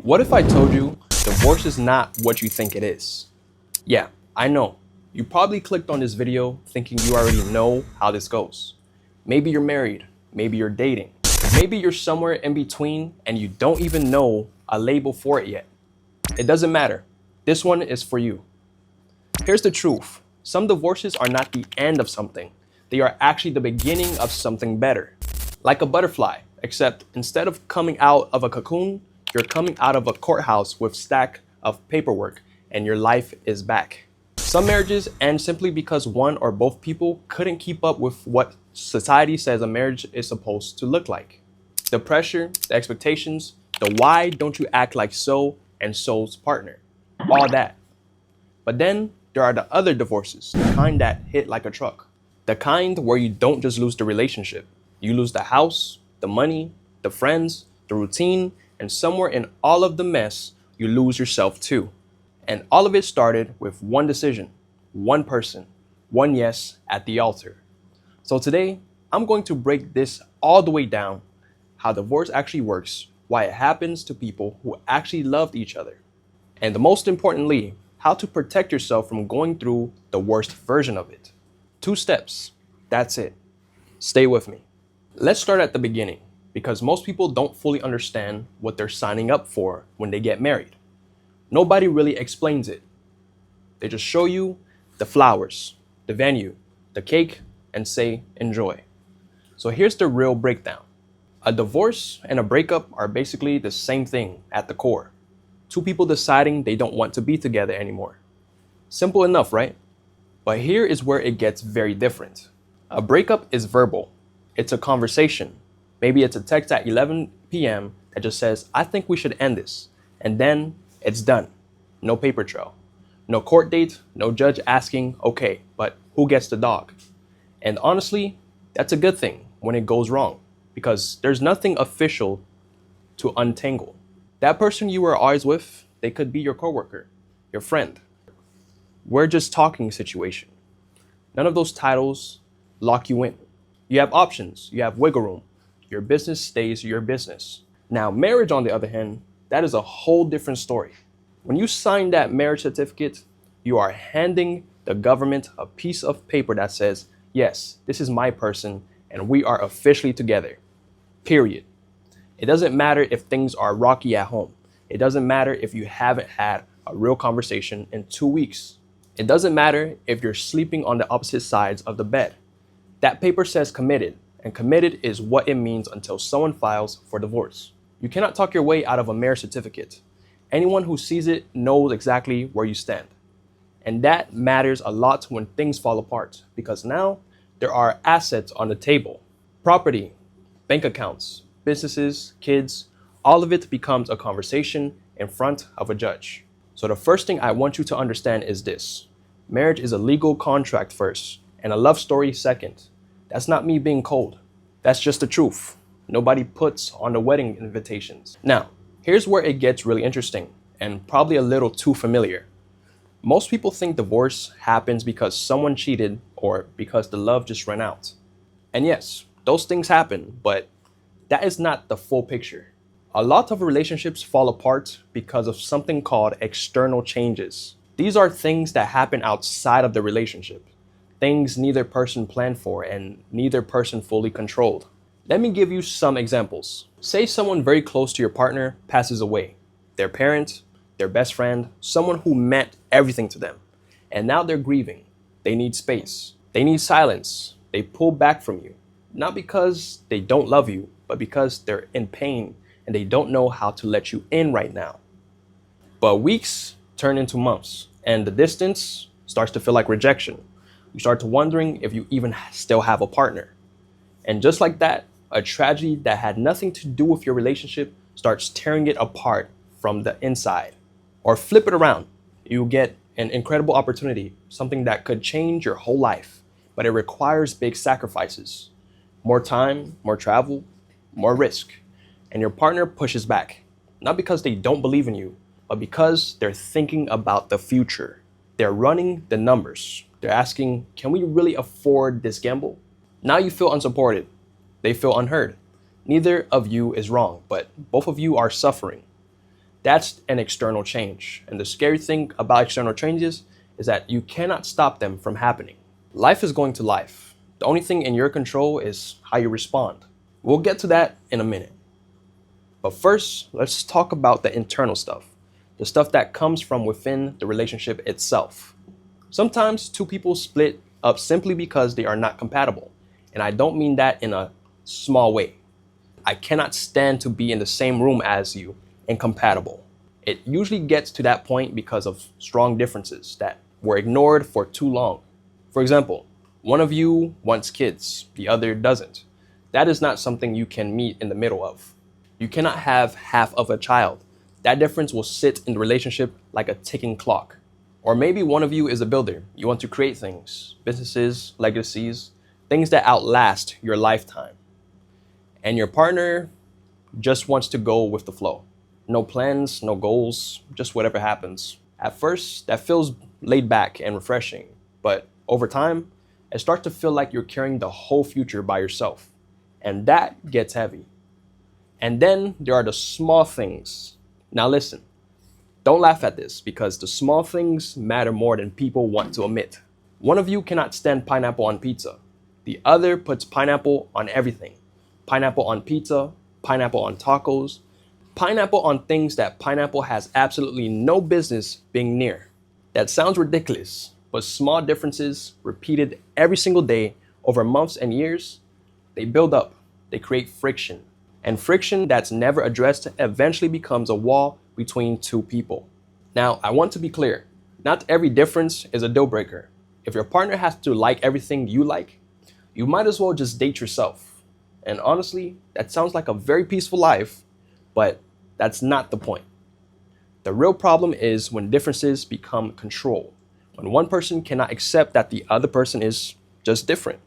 What if I told you divorce is not what you think it is? Yeah, I know. You probably clicked on this video thinking you already know how this goes. Maybe you're married, maybe you're dating, maybe you're somewhere in between and you don't even know a label for it yet. It doesn't matter. This one is for you. Here's the truth. Some divorces are not the end of something. They are actually the beginning of something better. Like a butterfly, except instead of coming out of a cocoon, you're coming out of a courthouse with stack of paperwork and your life is back. Some marriages end simply because one or both people couldn't keep up with what society says a marriage is supposed to look like. The pressure, the expectations, the why don't you act like so and so's partner. All that. But then there are the other divorces, the kind that hit like a truck. The kind where you don't just lose the relationship. You lose the house, the money, the friends, the routine, and somewhere in all of the mess, you lose yourself too. And all of it started with one decision, one person, one yes at the altar. So today, I'm going to break this all the way down, how divorce actually works, why it happens to people who actually loved each other, and most importantly, how to protect yourself from going through the worst version of it. 2 steps, that's it. Stay with me. Let's start at the beginning, because most people don't fully understand what they're signing up for when they get married. Nobody really explains it. They just show you the flowers, the venue, the cake, and say, enjoy. So here's the real breakdown. A divorce and a breakup are basically the same thing at the core. 2 people deciding they don't want to be together anymore. Simple enough, right? But here is where it gets very different. A breakup is verbal. It's a conversation. Maybe it's a text at 11 p.m. that just says, I think we should end this. And then it's done. No paper trail. No court date, no judge asking, okay, but who gets the dog? And honestly, that's a good thing when it goes wrong, because there's nothing official to untangle. That person you were always with, they could be your coworker, your friend. We're just talking situation. None of those titles lock you in. You have options, you have wiggle room. Your business stays your business. Now, marriage, on the other hand, that is a whole different story. When you sign that marriage certificate, you are handing the government a piece of paper that says, yes, this is my person and we are officially together. Period. It doesn't matter if things are rocky at home. It doesn't matter if you haven't had a real conversation in 2 weeks. It doesn't matter if you're sleeping on the opposite sides of the bed. That paper says committed, and committed is what it means until someone files for divorce. You cannot talk your way out of a marriage certificate. Anyone who sees it knows exactly where you stand. And that matters a lot when things fall apart, because now there are assets on the table. Property, bank accounts, businesses, kids, all of it becomes a conversation in front of a judge. So the first thing I want you to understand is this. Marriage is a legal contract first, and a love story second. That's not me being cold. That's just the truth. Nobody puts on the wedding invitations. Now, here's where it gets really interesting and probably a little too familiar. Most people think divorce happens because someone cheated or because the love just ran out. And yes, those things happen, but that is not the full picture. A lot of relationships fall apart because of something called external changes. These are things that happen outside of the relationship. Things neither person planned for and neither person fully controlled. Let me give you some examples. Say someone very close to your partner passes away. Their parent, their best friend, someone who meant everything to them. And now they're grieving. They need space. They need silence. They pull back from you. Not because they don't love you, but because they're in pain and they don't know how to let you in right now. But weeks turn into months and the distance starts to feel like rejection. You start to wondering if you even still have a partner. And just like that, a tragedy that had nothing to do with your relationship starts tearing it apart from the inside. Or flip it around. You get an incredible opportunity, something that could change your whole life, but it requires big sacrifices. More time, more travel, more risk. And your partner pushes back, not because they don't believe in you, but because they're thinking about the future. They're running the numbers. They're asking, can we really afford this gamble? Now you feel unsupported. They feel unheard. Neither of you is wrong, but both of you are suffering. That's an external change. And the scary thing about external changes is that you cannot stop them from happening. Life is going to life. The only thing in your control is how you respond. We'll get to that in a minute. But first, let's talk about the internal stuff, the stuff that comes from within the relationship itself. Sometimes two people split up simply because they are not compatible. And I don't mean that in a small way. I cannot stand to be in the same room as you. Incompatible. It usually gets to that point because of strong differences that were ignored for too long. For example, one of you wants kids, the other doesn't. That is not something you can meet in the middle of. You cannot have half of a child. That difference will sit in the relationship like a ticking clock. Or maybe one of you is a builder. You want to create things, businesses, legacies, things that outlast your lifetime. And your partner just wants to go with the flow. No plans, no goals, just whatever happens. At first, that feels laid back and refreshing, but over time, it starts to feel like you're carrying the whole future by yourself. And that gets heavy. And then there are the small things. Now listen, don't laugh at this because the small things matter more than people want to admit. One of you cannot stand pineapple on pizza. The other puts pineapple on everything. Pineapple on pizza, pineapple on tacos, pineapple on things that pineapple has absolutely no business being near. That sounds ridiculous, but small differences repeated every single day over months and years, they build up, they create friction. And friction that's never addressed eventually becomes a wall between two people. Now, I want to be clear, not every difference is a deal breaker. If your partner has to like everything you like, you might as well just date yourself. And honestly, that sounds like a very peaceful life, but that's not the point. The real problem is when differences become control, when one person cannot accept that the other person is just different.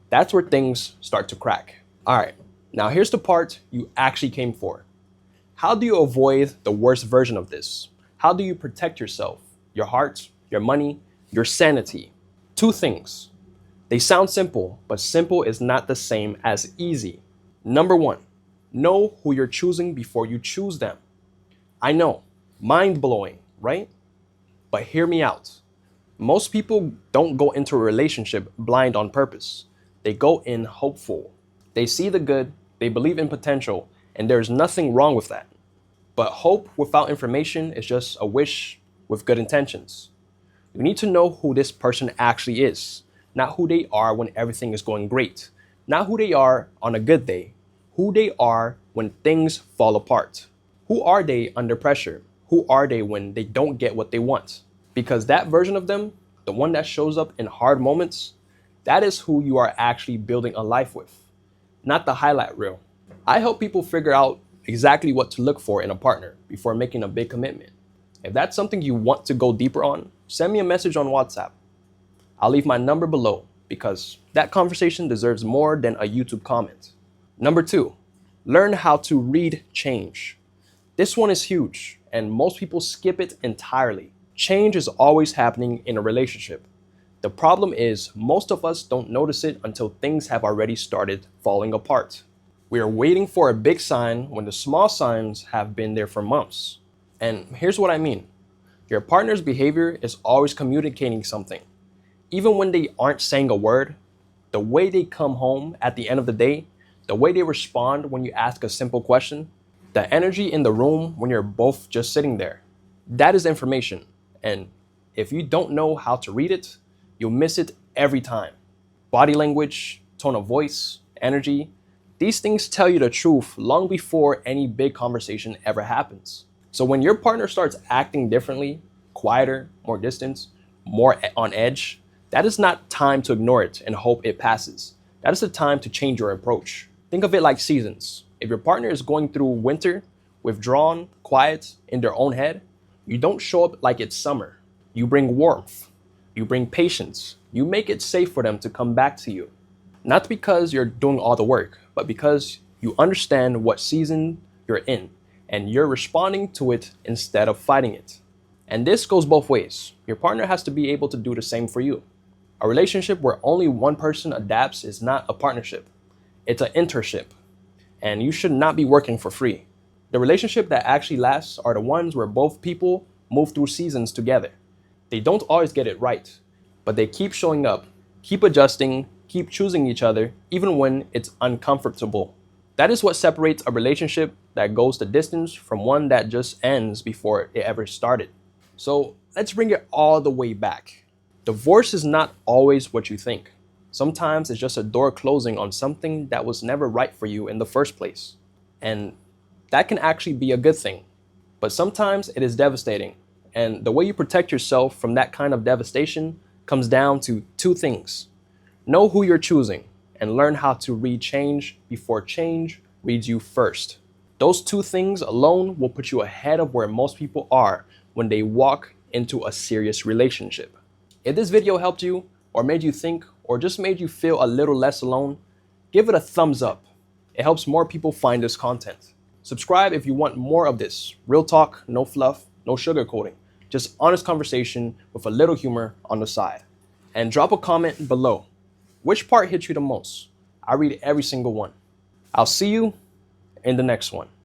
That's where things start to crack. All right, now here's the part you actually came for. How do you avoid the worst version of this? How do you protect yourself, your heart, your money, your sanity? Two things. They sound simple, but simple is not the same as easy. Number one, know who you're choosing before you choose them. I know, mind-blowing, right? But hear me out. Most people don't go into a relationship blind on purpose. They go in hopeful. They see the good, they believe in potential, and there's nothing wrong with that. But hope without information is just a wish with good intentions. You need to know who this person actually is, not who they are when everything is going great, not who they are on a good day, who they are when things fall apart. Who are they under pressure? Who are they when they don't get what they want? Because that version of them, the one that shows up in hard moments, that is who you are actually building a life with, not the highlight reel. I help people figure out exactly what to look for in a partner before making a big commitment. If that's something you want to go deeper on, send me a message on WhatsApp. I'll leave my number below because that conversation deserves more than a YouTube comment. Number two, learn how to read change. This one is huge and most people skip it entirely. Change is always happening in a relationship. The problem is most of us don't notice it until things have already started falling apart. We are waiting for a big sign when the small signs have been there for months. And here's what I mean. Your partner's behavior is always communicating something. Even when they aren't saying a word, the way they come home at the end of the day, the way they respond when you ask a simple question, the energy in the room when you're both just sitting there, that is information. And if you don't know how to read it, you'll miss it every time. Body language, tone of voice, energy, these things tell you the truth long before any big conversation ever happens. So when your partner starts acting differently, quieter, more distant, more on edge, that is not time to ignore it and hope it passes. That is the time to change your approach. Think of it like seasons. If your partner is going through winter, withdrawn, quiet, in their own head, you don't show up like it's summer. You bring warmth. You bring patience. You make it safe for them to come back to you. Not because you're doing all the work, but because you understand what season you're in and you're responding to it instead of fighting it. And this goes both ways. Your partner has to be able to do the same for you. A relationship where only one person adapts is not a partnership. It's an internship. And you should not be working for free. The relationship that actually lasts are the ones where both people move through seasons together. They don't always get it right, but they keep showing up, keep adjusting, keep choosing each other, even when it's uncomfortable. That is what separates a relationship that goes the distance from one that just ends before it ever started. So let's bring it all the way back. Divorce is not always what you think. Sometimes it's just a door closing on something that was never right for you in the first place. And that can actually be a good thing. But sometimes it is devastating. And the way you protect yourself from that kind of devastation comes down to two things. Know who you're choosing and learn how to read change before change reads you first. Those two things alone will put you ahead of where most people are when they walk into a serious relationship. If this video helped you, or made you think, or just made you feel a little less alone, give it a thumbs up. It helps more people find this content. Subscribe if you want more of this. Real talk, no fluff, no sugarcoating. Just honest conversation with a little humor on the side. And drop a comment below. Which part hit you the most? I read every single one. I'll see you in the next one.